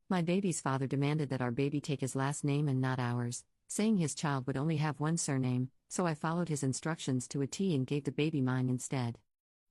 My baby's father demanded that our baby take his last name and not ours, saying his child would only have one surname, so I followed his instructions to a T and gave the baby mine instead.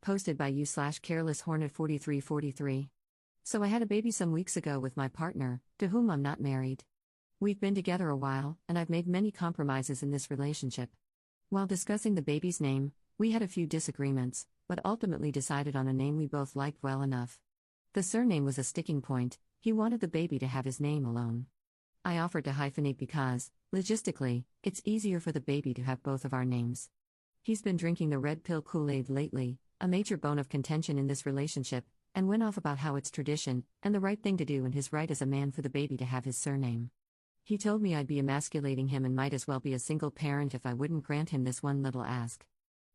Posted by u/carelesshornet4343. So I had a baby some weeks ago with my partner, to whom I'm not married. We've been together a while, and I've made many compromises in this relationship. While discussing the baby's name, we had a few disagreements, but ultimately decided on a name we both liked well enough. The surname was a sticking point. He wanted the baby to have his name alone. I offered to hyphenate because, logistically, it's easier for the baby to have both of our names. He's been drinking the red pill Kool-Aid lately, a major bone of contention in this relationship, and went off about how it's tradition, and the right thing to do and his right as a man for the baby to have his surname. He told me I'd be emasculating him and might as well be a single parent if I wouldn't grant him this one little ask.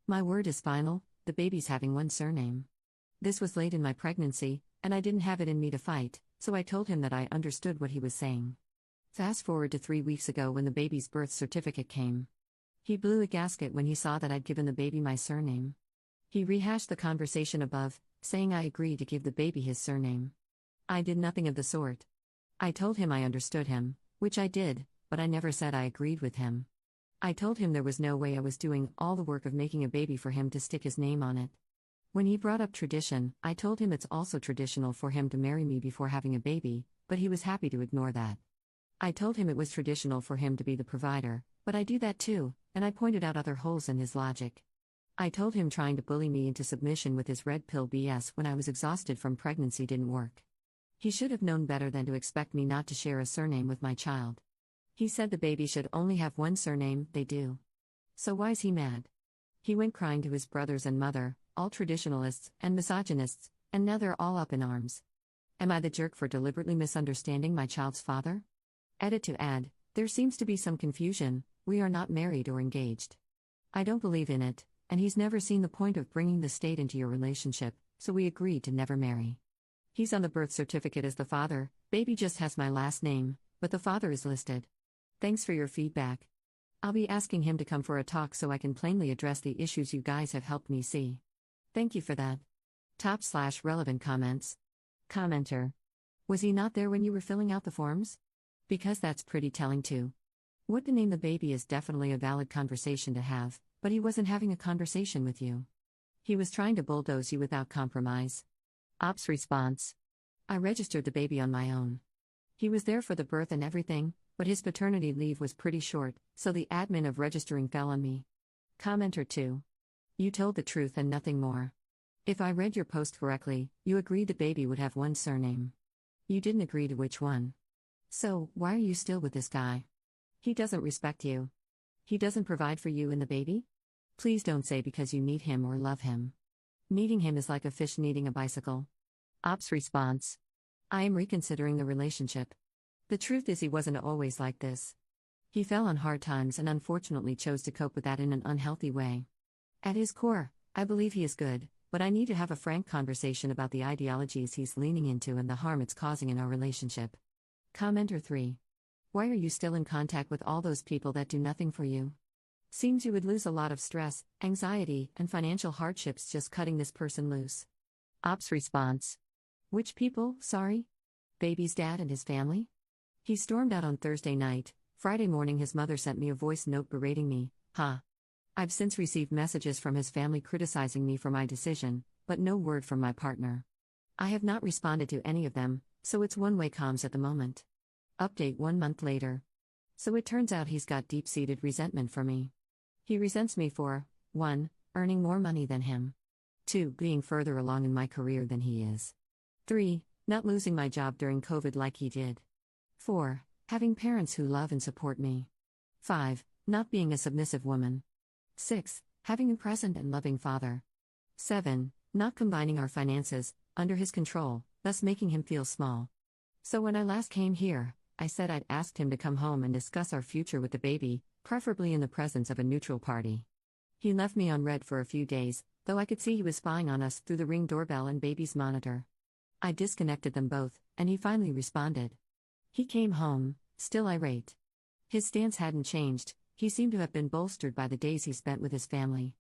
My word is final, the baby's having one surname. This was late in my pregnancy, and I didn't have it in me to fight, so I told him that I understood what he was saying. Fast forward to 3 weeks ago when the baby's birth certificate came. He blew a gasket when he saw that I'd given the baby my surname. He rehashed the conversation above, saying I agreed to give the baby his surname. I did nothing of the sort. I told him I understood him, which I did, but I never said I agreed with him. I told him there was no way I was doing all the work of making a baby for him to stick his name on it. When he brought up tradition, I told him it's also traditional for him to marry me before having a baby, but he was happy to ignore that. I told him it was traditional for him to be the provider, but I do that too, and I pointed out other holes in his logic. I told him trying to bully me into submission with his red pill BS when I was exhausted from pregnancy didn't work. He should have known better than to expect me not to share a surname with my child. He said the baby should only have one surname, they do. So why's he mad? He went crying to his brothers and mother, all traditionalists and misogynists, and now they're all up in arms. Am I the jerk for deliberately misunderstanding my child's father? Edit to add, there seems to be some confusion, we are not married or engaged. I don't believe in it, and he's never seen the point of bringing the state into your relationship, so we agreed to never marry. He's on the birth certificate as the father, baby just has my last name, but the father is listed. Thanks for your feedback. I'll be asking him to come for a talk so I can plainly address the issues you guys have helped me see. Thank you for that. Top/relevant comments. Commenter. Was he not there when you were filling out the forms? Because that's pretty telling too. What to name the baby is definitely a valid conversation to have, but he wasn't having a conversation with you. He was trying to bulldoze you without compromise. Ops response. I registered the baby on my own. He was there for the birth and everything, but his paternity leave was pretty short, so the admin of registering fell on me. Commenter 2. You told the truth and nothing more. If I read your post correctly, you agreed the baby would have one surname. You didn't agree to which one. So, why are you still with this guy? He doesn't respect you. He doesn't provide for you and the baby? Please don't say because you need him or love him. Needing him is like a fish needing a bicycle. Ops response. I am reconsidering the relationship. The truth is he wasn't always like this. He fell on hard times and unfortunately chose to cope with that in an unhealthy way. At his core, I believe he is good, but I need to have a frank conversation about the ideologies he's leaning into and the harm it's causing in our relationship. Commenter 3. Why are you still in contact with all those people that do nothing for you? Seems you would lose a lot of stress, anxiety, and financial hardships just cutting this person loose. Ops response. Which people, sorry? Baby's dad and his family? He stormed out on Thursday night. Friday morning his mother sent me a voice note berating me, I've since received messages from his family criticizing me for my decision, but no word from my partner. I have not responded to any of them, so it's one-way comms at the moment. Update 1 month later. So it turns out he's got deep-seated resentment for me. He resents me for 1. Earning more money than him. 2. Being further along in my career than he is. 3. Not losing my job during COVID like he did. 4. Having parents who love and support me. 5. Not being a submissive woman. 6. Having a present and loving father. 7. Not combining our finances, under his control, thus making him feel small. So when I last came here, I said I'd asked him to come home and discuss our future with the baby, preferably in the presence of a neutral party. He left me on red for a few days, though I could see he was spying on us through the Ring doorbell and baby's monitor. I disconnected them both, and he finally responded. He came home, still irate. His stance hadn't changed, he seemed to have been bolstered by the days he spent with his family.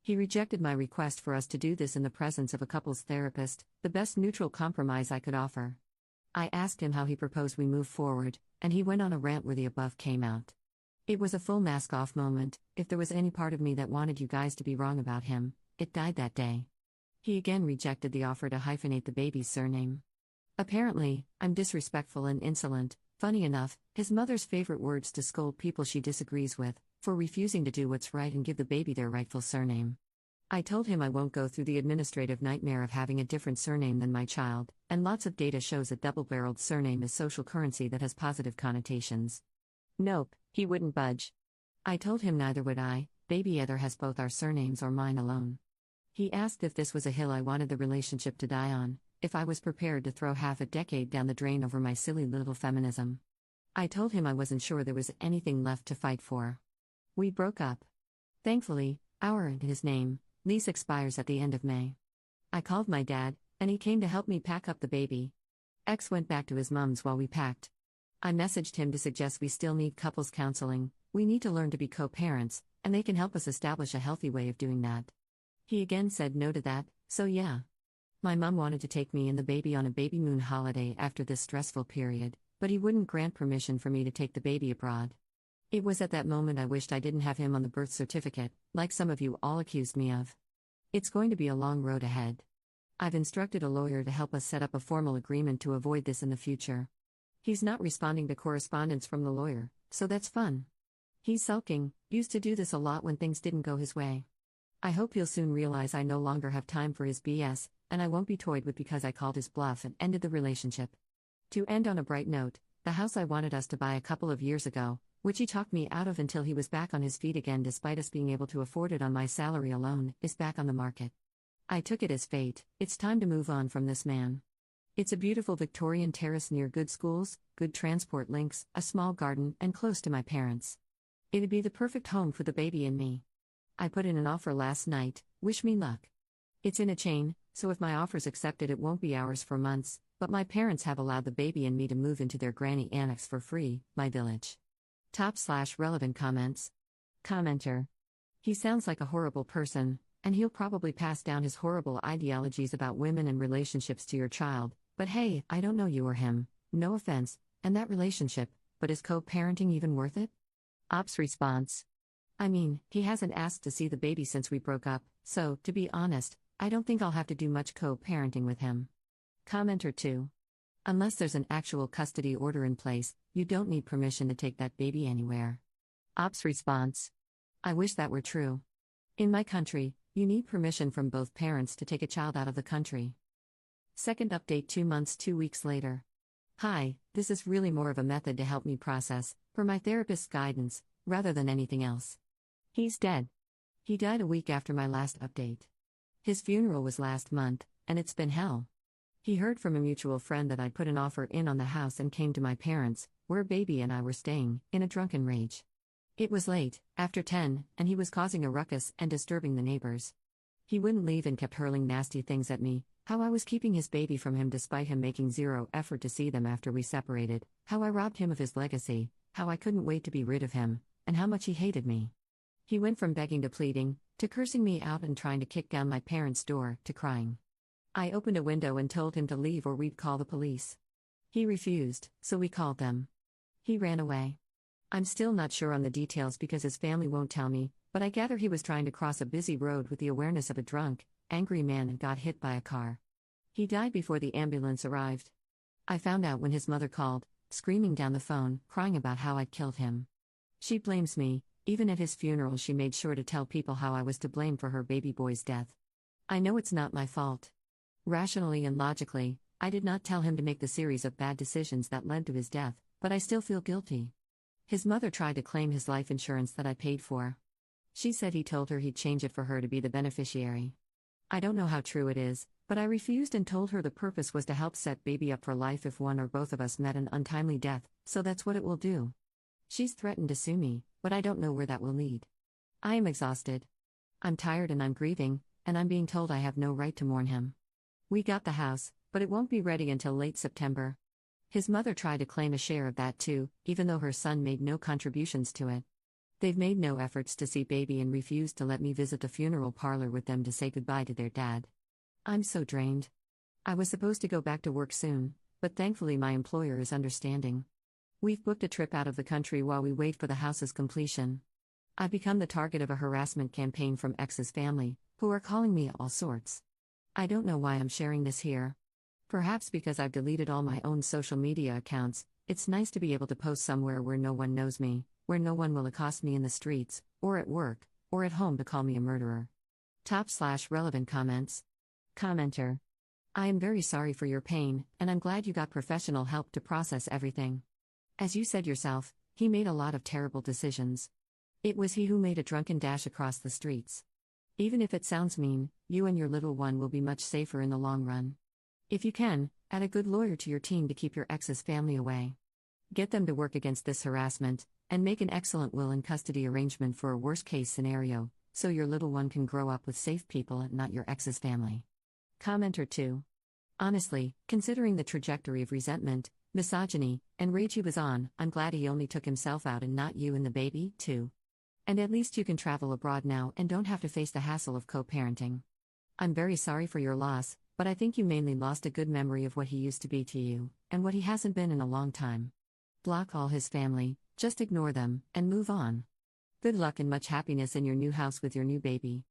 He rejected my request for us to do this in the presence of a couples therapist, the best neutral compromise I could offer. I asked him how he proposed we move forward, and he went on a rant where the above came out. It was a full mask off moment. If there was any part of me that wanted you guys to be wrong about him, it died that day. He again rejected the offer to hyphenate the baby's surname. Apparently, I'm disrespectful and insolent. Funny enough, his mother's favorite words to scold people she disagrees with, for refusing to do what's right and give the baby their rightful surname. I told him I won't go through the administrative nightmare of having a different surname than my child, and lots of data shows a double-barreled surname is social currency that has positive connotations. Nope, he wouldn't budge. I told him neither would I. Baby either has both our surnames or mine alone. He asked if this was a hill I wanted the relationship to die on, if I was prepared to throw half a decade down the drain over my silly little feminism. I told him I wasn't sure there was anything left to fight for. We broke up. Thankfully, his name, lease expires at the end of May. I called my dad, and he came to help me pack up the baby. X went back to his mom's while we packed. I messaged him to suggest we still need couples counseling, we need to learn to be co-parents, and they can help us establish a healthy way of doing that. He again said no to that, so yeah. My mom wanted to take me and the baby on a baby moon holiday after this stressful period, but he wouldn't grant permission for me to take the baby abroad. It was at that moment I wished I didn't have him on the birth certificate, like some of you all accused me of. It's going to be a long road ahead. I've instructed a lawyer to help us set up a formal agreement to avoid this in the future. He's not responding to correspondence from the lawyer, so that's fun. He's sulking, used to do this a lot when things didn't go his way. I hope he'll soon realize I no longer have time for his BS, and I won't be toyed with because I called his bluff and ended the relationship. To end on a bright note, the house I wanted us to buy a couple of years ago, which he talked me out of until he was back on his feet again despite us being able to afford it on my salary alone, is back on the market. I took it as fate. It's time to move on from this man. It's a beautiful Victorian terrace near good schools, good transport links, a small garden, and close to my parents. It'd be the perfect home for the baby and me. I put in an offer last night, wish me luck. It's in a chain, so if my offer's accepted it won't be ours for months, but my parents have allowed the baby and me to move into their granny annex for free, my village. /relevant comments. Commenter. He sounds like a horrible person, and he'll probably pass down his horrible ideologies about women and relationships to your child, but hey, I don't know you or him, no offense, and that relationship, but is co-parenting even worth it? Ops response. I mean, he hasn't asked to see the baby since we broke up, so, to be honest, I don't think I'll have to do much co-parenting with him. Commenter 2. Unless there's an actual custody order in place, you don't need permission to take that baby anywhere. Ops response. I wish that were true. In my country, you need permission from both parents to take a child out of the country. Second update 2 months 2 weeks later. Hi, this is really more of a method to help me process, per my therapist's guidance, rather than anything else. He's dead. He died a week after my last update. His funeral was last month, and it's been hell. He heard from a mutual friend that I'd put an offer in on the house and came to my parents, where baby and I were staying, in a drunken rage. It was late, after 10, and he was causing a ruckus and disturbing the neighbors. He wouldn't leave and kept hurling nasty things at me, how I was keeping his baby from him despite him making zero effort to see them after we separated, how I robbed him of his legacy, how I couldn't wait to be rid of him, and how much he hated me. He went from begging to pleading, to cursing me out and trying to kick down my parents' door, to crying. I opened a window and told him to leave or we'd call the police. He refused, so we called them. He ran away. I'm still not sure on the details because his family won't tell me, but I gather he was trying to cross a busy road with the awareness of a drunk, angry man and got hit by a car. He died before the ambulance arrived. I found out when his mother called, screaming down the phone, crying about how I'd killed him. She blames me. Even at his funeral she made sure to tell people how I was to blame for her baby boy's death. I know it's not my fault. Rationally and logically, I did not tell him to make the series of bad decisions that led to his death, but I still feel guilty. His mother tried to claim his life insurance that I paid for. She said he told her he'd change it for her to be the beneficiary. I don't know how true it is, but I refused and told her the purpose was to help set baby up for life if one or both of us met an untimely death, so that's what it will do. She's threatened to sue me, but I don't know where that will lead. I am exhausted. I'm tired and I'm grieving, and I'm being told I have no right to mourn him. We got the house, but it won't be ready until late September. His mother tried to claim a share of that too, even though her son made no contributions to it. They've made no efforts to see baby and refused to let me visit the funeral parlor with them to say goodbye to their dad. I'm so drained. I was supposed to go back to work soon, but thankfully my employer is understanding. We've booked a trip out of the country while we wait for the house's completion. I've become the target of a harassment campaign from ex's family, who are calling me all sorts. I don't know why I'm sharing this here. Perhaps because I've deleted all my own social media accounts, it's nice to be able to post somewhere where no one knows me, where no one will accost me in the streets, or at work, or at home to call me a murderer. Top/relevant comments. Commenter. I am very sorry for your pain, and I'm glad you got professional help to process everything. As you said yourself, he made a lot of terrible decisions. It was he who made a drunken dash across the streets. Even if it sounds mean, you and your little one will be much safer in the long run. If you can, add a good lawyer to your team to keep your ex's family away. Get them to work against this harassment, and make an excellent will and custody arrangement for a worst-case scenario, so your little one can grow up with safe people and not your ex's family. Commenter 2. Honestly, considering the trajectory of resentment, misogyny, and rage he was on, I'm glad he only took himself out and not you and the baby, too. And at least you can travel abroad now and don't have to face the hassle of co-parenting. I'm very sorry for your loss, but I think you mainly lost a good memory of what he used to be to you, and what he hasn't been in a long time. Block all his family, just ignore them, and move on. Good luck and much happiness in your new house with your new baby.